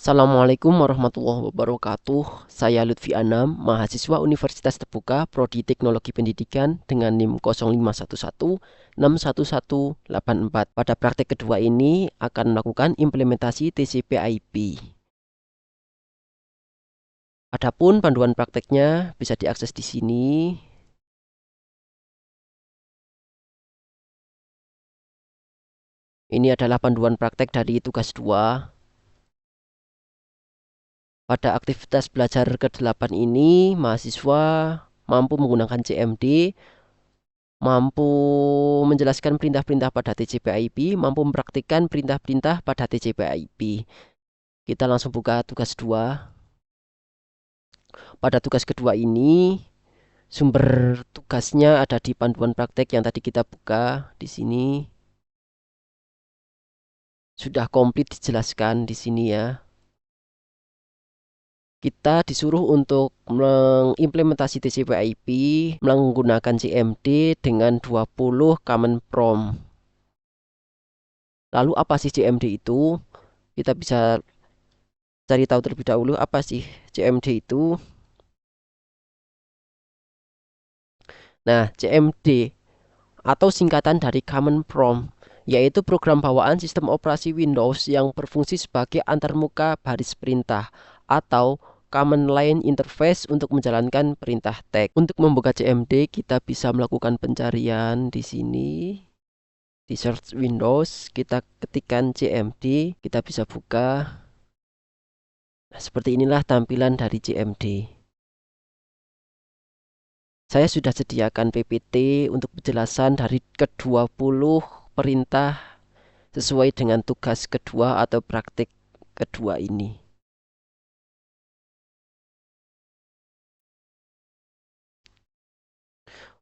Assalamualaikum warahmatullahi wabarakatuh. Saya Lutfi Anam, mahasiswa Universitas Terbuka, Prodi Teknologi Pendidikan dengan NIM 0511611184. Pada praktek kedua ini akan melakukan implementasi TCP/IP. Adapun panduan prakteknya bisa diakses di sini. Ini adalah panduan praktek dari tugas 2. Pada aktivitas belajar ke-8 ini, mahasiswa mampu menggunakan CMD, mampu menjelaskan perintah-perintah pada TCP/IP, mampu mempraktikkan perintah-perintah pada TCP/IP. Kita langsung buka tugas 2. Pada tugas kedua ini, sumber tugasnya ada di panduan praktek yang tadi kita buka di sini. Sudah komplit dijelaskan di sini ya. Kita disuruh untuk mengimplementasi TCP/IP menggunakan CMD dengan 20 command prompt. Lalu apa sih CMD itu? Kita bisa cari tahu terlebih dahulu apa sih CMD itu. Nah, CMD atau singkatan dari Common Prompt, yaitu program bawaan sistem operasi Windows yang berfungsi sebagai antarmuka baris perintah atau Command Line Interface untuk menjalankan perintah teks. Untuk membuka CMD, kita bisa melakukan pencarian di sini. Di search Windows, kita ketikkan CMD, kita bisa buka. Nah, seperti inilah tampilan dari CMD. Saya sudah sediakan PPT untuk penjelasan dari ke-20 perintah sesuai dengan tugas kedua atau praktik kedua ini.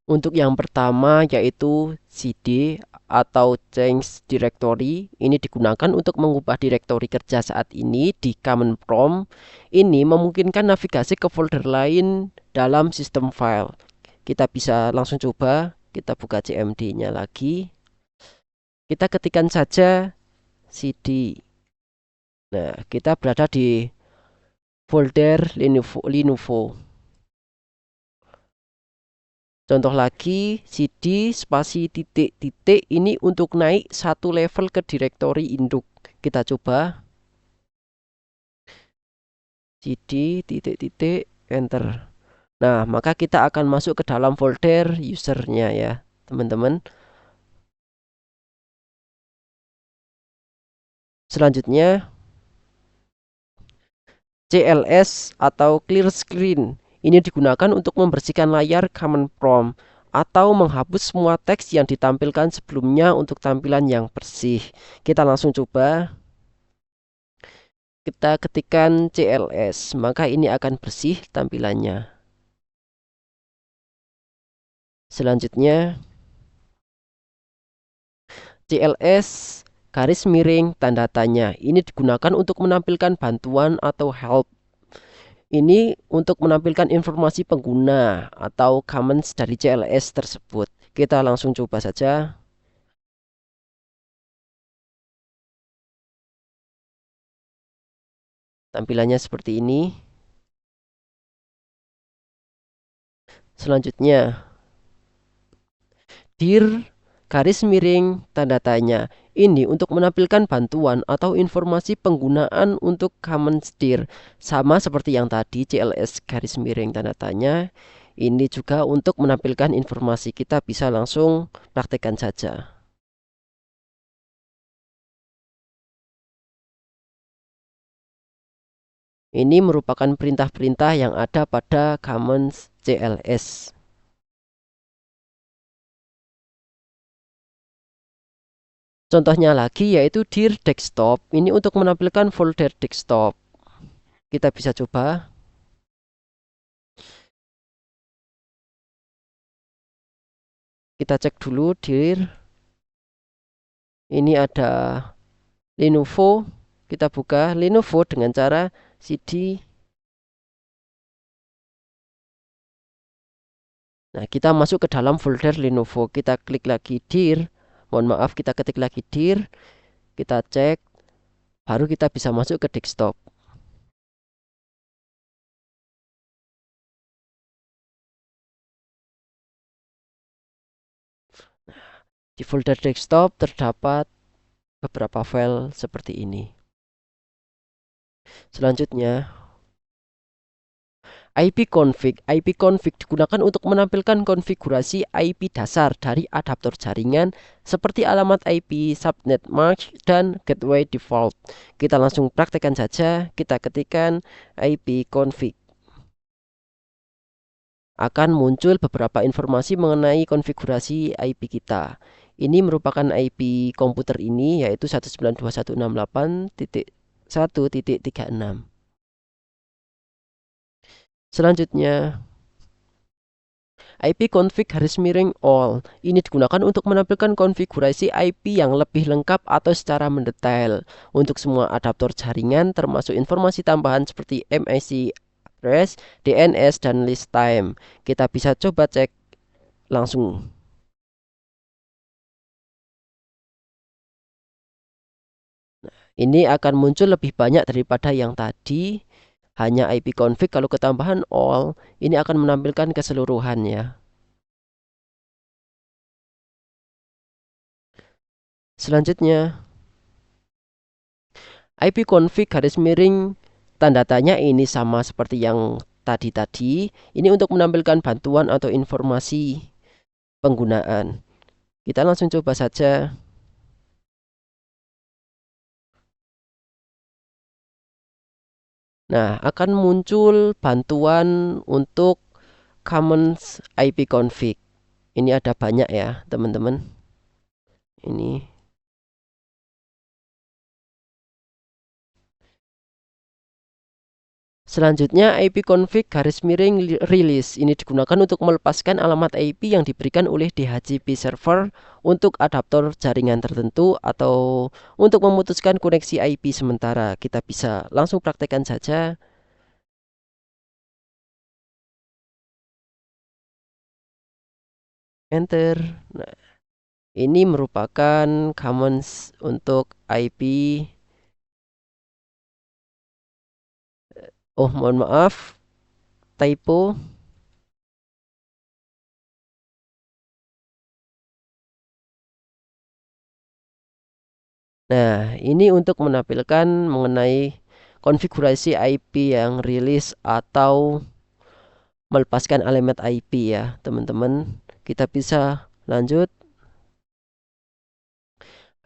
Untuk yang pertama yaitu CD atau Change Directory. Ini digunakan untuk mengubah direktori kerja saat ini di Command Prompt. Ini memungkinkan navigasi ke folder lain dalam sistem file. Kita bisa langsung coba, kita buka CMD-nya lagi. Kita ketikkan saja CD. Nah, kita berada di folder Lenovo. Contoh lagi, CD spasi titik-titik ini untuk naik satu level ke direktori induk. Kita coba. CD titik-titik enter. Nah, maka kita akan masuk ke dalam folder usernya ya, teman-teman. Selanjutnya, CLS atau clear screen. Ini digunakan untuk membersihkan layar Command Prompt atau menghapus semua teks yang ditampilkan sebelumnya untuk tampilan yang bersih. Kita langsung coba. Kita ketikkan CLS, maka ini akan bersih tampilannya. Selanjutnya, CLS garis miring tanda tanya. Ini digunakan untuk menampilkan bantuan atau help. Ini untuk menampilkan informasi pengguna atau comments dari CLS tersebut. Kita langsung coba saja. Tampilannya seperti ini. Selanjutnya, dir garis miring tanda tanya. Ini untuk menampilkan bantuan atau informasi penggunaan untuk comments dir. Sama seperti yang tadi CLS garis miring tanda tanya. Ini juga untuk menampilkan informasi. Kita bisa langsung praktekkan saja. Ini merupakan perintah-perintah yang ada pada comments CLS. Contohnya lagi yaitu dir desktop. Ini untuk menampilkan folder desktop. Kita bisa coba. Kita cek dulu dir. Ini ada Lenovo. Kita buka Lenovo dengan cara CD. Nah, kita masuk ke dalam folder Lenovo. Kita klik lagi dir. Mohon maaf, kita ketik lagi dir. Kita cek. Baru kita bisa masuk ke desktop. Di folder desktop terdapat beberapa file seperti ini. Selanjutnya, ipconfig. ipconfig digunakan untuk menampilkan konfigurasi IP dasar dari adaptor jaringan seperti alamat IP, subnet mask, dan gateway default. Kita langsung praktekkan saja. Kita ketikkan ipconfig. Akan muncul beberapa informasi mengenai konfigurasi IP kita. Ini merupakan IP komputer ini, yaitu 192.168.1.36. Selanjutnya, ipconfig_all. Ini digunakan untuk menampilkan konfigurasi IP yang lebih lengkap atau secara mendetail untuk semua adaptor jaringan, termasuk informasi tambahan seperti MAC address, DNS, dan list time. Kita bisa coba cek langsung. Ini akan muncul lebih banyak daripada yang tadi. Hanya ipconfig, kalau ketambahan all, ini akan menampilkan keseluruhannya. Selanjutnya, ipconfig_ tanda tanya ini sama seperti yang tadi. Ini untuk menampilkan bantuan atau informasi penggunaan. Kita langsung coba saja. Nah, akan muncul bantuan untuk commons ipconfig. Ini ada banyak ya, teman-teman. Ini. Selanjutnya, ipconfig_release. Ini digunakan untuk melepaskan alamat IP yang diberikan oleh DHCP server untuk adaptor jaringan tertentu atau untuk memutuskan koneksi IP sementara. Kita bisa langsung praktekkan saja. Enter. Nah, ini merupakan commons untuk IP. Oh, mohon maaf, typo. Nah, ini untuk menampilkan mengenai konfigurasi IP yang rilis atau melepaskan alamat IP ya, teman-teman. Kita bisa lanjut.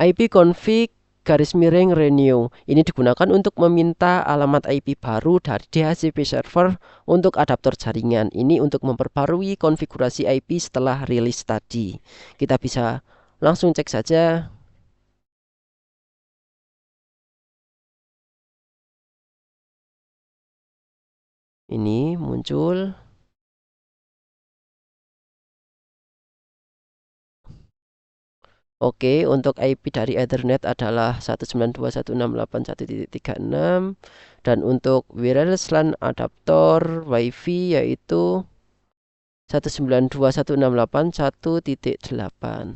ipconfig_renew. Ini digunakan untuk meminta alamat IP baru dari DHCP server untuk adaptor jaringan. Ini untuk memperbarui konfigurasi IP setelah rilis tadi. Kita bisa langsung cek saja. Ini muncul. Oke, untuk IP dari Ethernet adalah 192.168.1.36 dan untuk wireless LAN adaptor WiFi yaitu 192.168.1.8.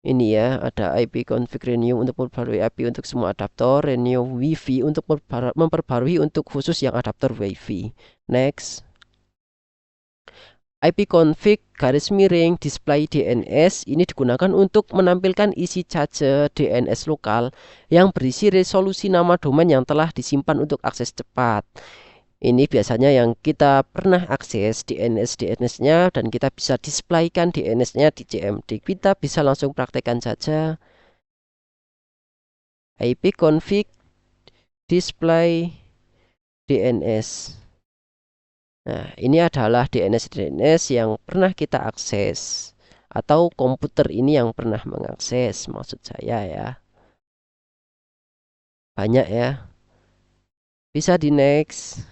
Ini ya, ada ipconfig renew untuk memperbarui IP untuk semua adaptor, renew WiFi untuk memperbarui untuk khusus yang adaptor WiFi. Next. ipconfig_display DNS ini digunakan untuk menampilkan isi cache DNS lokal yang berisi resolusi nama domain yang telah disimpan untuk akses cepat. Ini biasanya yang kita pernah akses DNS-nya dan kita bisa displaykan DNS-nya di CMD. Kita bisa langsung praktekkan saja. ipconfig display DNS. Nah, ini adalah DNS yang pernah kita akses atau komputer ini yang pernah mengakses, maksud saya ya. Banyak ya. Bisa di next.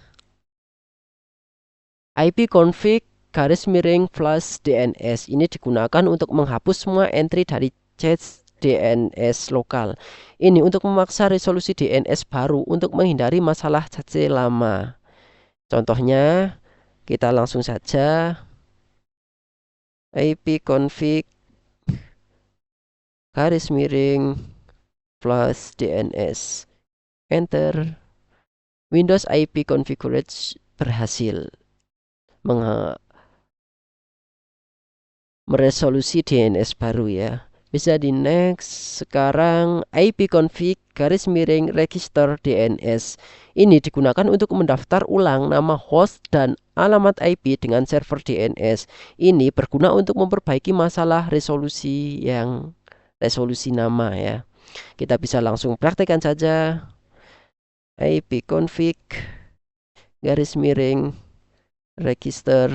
ipconfig_flush DNS ini digunakan untuk menghapus semua entry dari cache DNS lokal. Ini untuk memaksa resolusi DNS baru untuk menghindari masalah cache lama. Contohnya, kita langsung saja ipconfig_flush DNS. Enter. Windows IP configurage berhasil meresolusi DNS baru ya. Bisa di next. Sekarang ipconfig garis miring register DNS. Ini digunakan untuk mendaftar ulang nama host dan alamat IP dengan server DNS. Ini berguna untuk memperbaiki masalah resolusi nama ya. Kita bisa langsung praktekkan saja. ipconfig garis miring register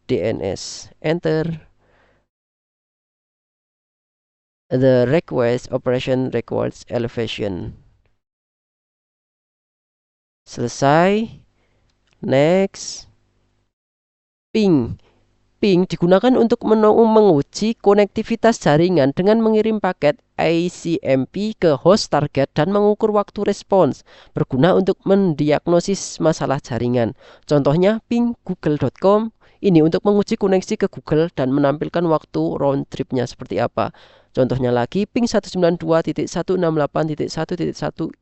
DNS. Enter. The request operation requires elevation. Selesai. Next. Ping. Ping digunakan untuk menguji konektivitas jaringan dengan mengirim paket ICMP ke host target dan mengukur waktu respons. Berguna untuk mendiagnosis masalah jaringan. Contohnya ping google.com. Ini untuk menguji koneksi ke Google dan menampilkan waktu round tripnya seperti apa. Contohnya lagi ping 192.168.1.1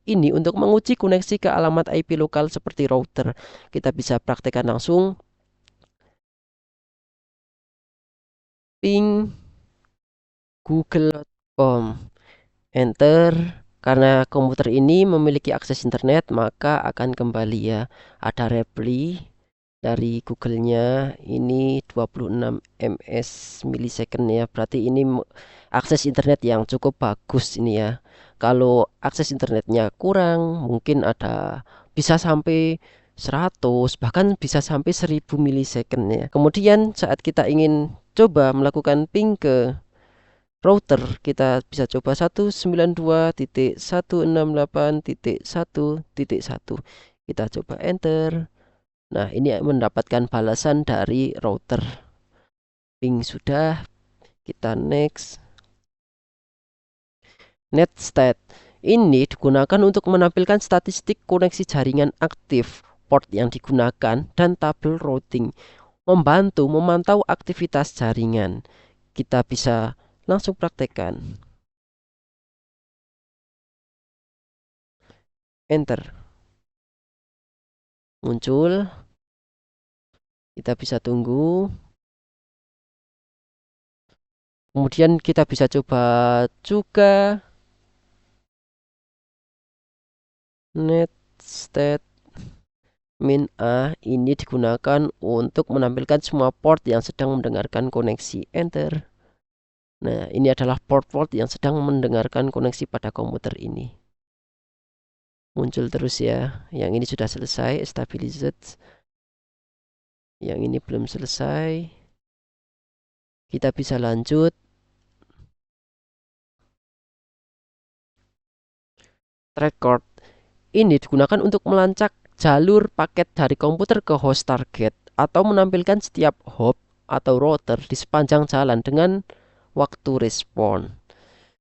ini untuk menguji koneksi ke alamat IP lokal seperti router. Kita bisa praktekkan langsung. Ping google.com. Enter. Karena komputer ini memiliki akses internet, maka akan kembali ya. Ada reply dari Google-nya ini 26 ms millisecond ya. Berarti ini akses internet yang cukup bagus ini ya. Kalau akses internetnya kurang, mungkin bisa sampai 100, bahkan bisa sampai 1000 millisecond ya. Kemudian saat kita ingin coba melakukan ping ke router, kita bisa coba 192.168.1.1. Kita coba enter. Nah, ini mendapatkan balasan dari router. Ping sudah, kita next. Netstat. Ini digunakan untuk menampilkan statistik koneksi jaringan aktif, port yang digunakan, dan tabel routing. Membantu memantau aktivitas jaringan. Kita bisa langsung praktekkan. Enter. Muncul. Kita bisa tunggu. Kemudian kita bisa coba juga netstat min A ini digunakan untuk menampilkan semua port yang sedang mendengarkan koneksi. Enter. Nah, ini adalah port-port yang sedang mendengarkan koneksi pada komputer ini. Muncul terus ya. Yang ini sudah selesai, stabilized. Yang ini belum selesai. Kita bisa lanjut. Record. Ini digunakan untuk melacak jalur paket dari komputer ke host target atau menampilkan setiap hop atau router di sepanjang jalan dengan waktu respon.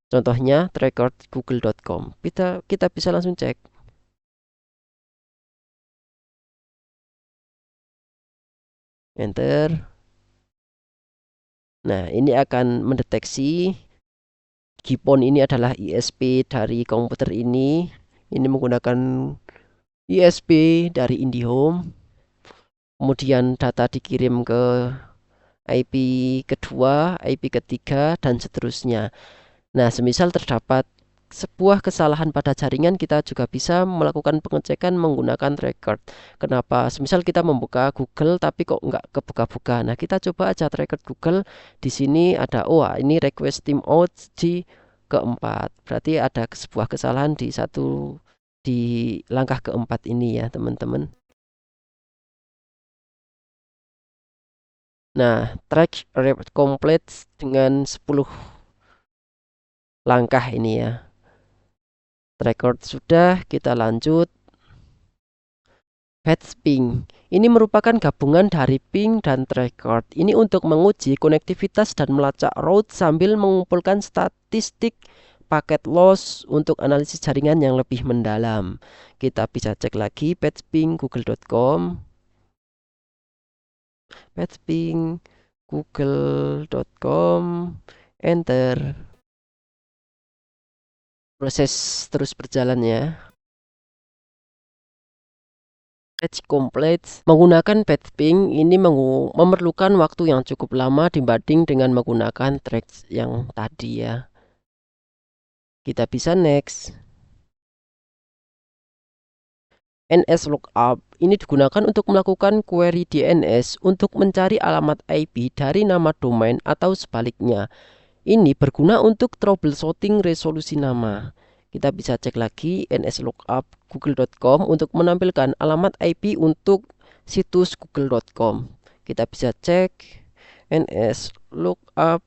Contohnya record google.com. Kita bisa langsung cek. Enter. Nah, ini akan mendeteksi GPON ini adalah ISP dari komputer ini. Ini menggunakan ISP dari IndiHome. Kemudian data dikirim ke IP kedua, IP ketiga, dan seterusnya. Nah, semisal terdapat sebuah kesalahan pada jaringan, kita juga bisa melakukan pengecekan menggunakan record. Kenapa? Semisal kita membuka Google tapi kok nggak kebuka-buka. Nah, kita coba aja record Google. Di sini ada, ini request timeout di keempat. Berarti ada sebuah kesalahan di langkah keempat ini ya, teman-teman. Nah, track complete dengan 10 langkah ini ya. Record sudah, kita lanjut. Fetch ping. Ini merupakan gabungan dari ping dan record. Ini untuk menguji konektivitas dan melacak route sambil mengumpulkan statistik paket loss untuk analisis jaringan yang lebih mendalam. Kita bisa cek lagi fetch ping google.com. Fetch ping google.com. Enter. Proses terus berjalan ya. Page complete menggunakan page ping ini memerlukan waktu yang cukup lama dibanding dengan menggunakan tracks yang tadi ya. Kita bisa next. NSLOOKUP ini digunakan untuk melakukan query DNS untuk mencari alamat IP dari nama domain atau sebaliknya. Ini berguna untuk troubleshooting resolusi nama. Kita bisa cek lagi NSLOOKUP google.com untuk menampilkan alamat IP untuk situs google.com. Kita bisa cek NSLOOKUP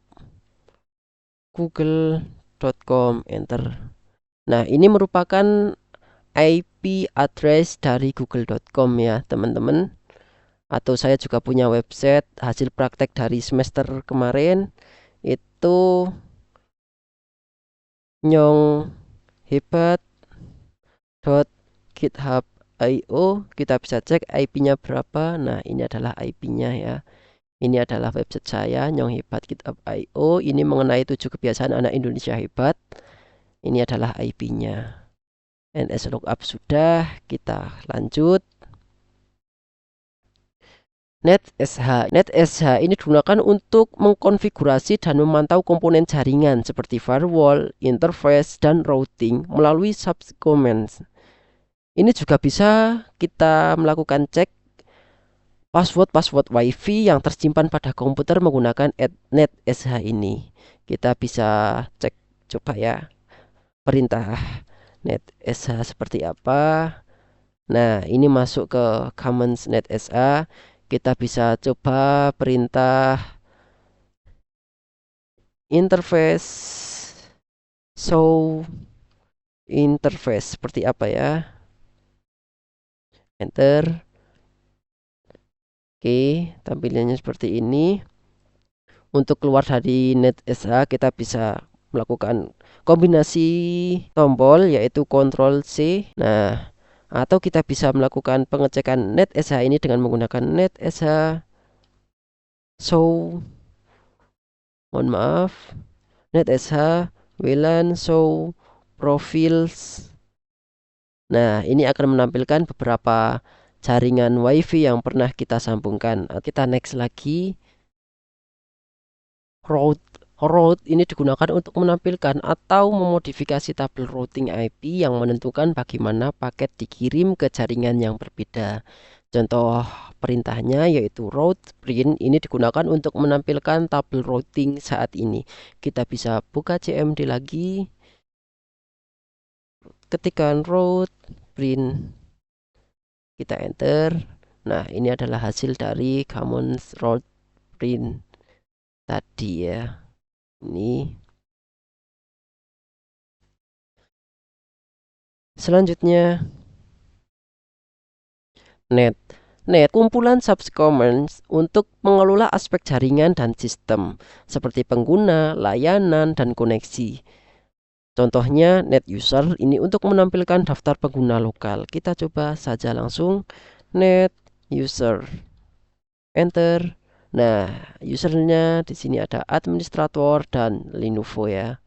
google.com, enter. Nah, ini merupakan IP address dari google.com ya teman-teman. Atau saya juga punya website hasil praktek dari semester kemarin, itu nyonghebat.github.io. Kita bisa cek IP-nya berapa. Nah, ini adalah IP-nya ya. Ini adalah website saya, nyonghebat.github.io. Ini mengenai 7 kebiasaan anak Indonesia hebat. Ini adalah IP-nya. NSLOOKUP sudah, kita lanjut. NetSH ini digunakan untuk mengkonfigurasi dan memantau komponen jaringan seperti firewall, interface, dan routing melalui subcommands. Ini juga bisa kita melakukan cek password WiFi yang tersimpan pada komputer menggunakan NetSH ini. Kita bisa cek coba ya perintah NetSH seperti apa. Nah, ini masuk ke commands NetSH. Kita bisa coba perintah interface show interface seperti apa ya. Enter. Oke, tampilannya seperti ini. Untuk keluar dari NetSH kita bisa melakukan kombinasi tombol yaitu Ctrl C. Nah, atau kita bisa melakukan pengecekan NetSH ini dengan menggunakan NetSH show, mohon maaf, NetSH WLAN show profiles. Nah, ini akan menampilkan beberapa jaringan WiFi yang pernah kita sambungkan. Kita next lagi. Route ini digunakan untuk menampilkan atau memodifikasi tabel routing IP yang menentukan bagaimana paket dikirim ke jaringan yang berbeda. Contoh perintahnya yaitu route print ini digunakan untuk menampilkan tabel routing saat ini. Kita bisa buka CMD lagi, ketikkan route print, kita enter. Nah, ini adalah hasil dari command route print tadi ya. Ini selanjutnya net kumpulan subcommands untuk mengelola aspek jaringan dan sistem seperti pengguna, layanan, dan koneksi. Contohnya net user ini untuk menampilkan daftar pengguna lokal. Kita coba saja langsung net user, enter. Nah, usernya di sini ada administrator dan Lenovo ya.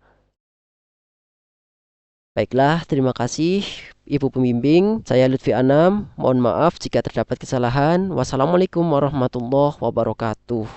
Baiklah, terima kasih Ibu Pembimbing. Saya Lutfi Anam. Mohon maaf jika terdapat kesalahan. Wassalamualaikum warahmatullahi wabarakatuh.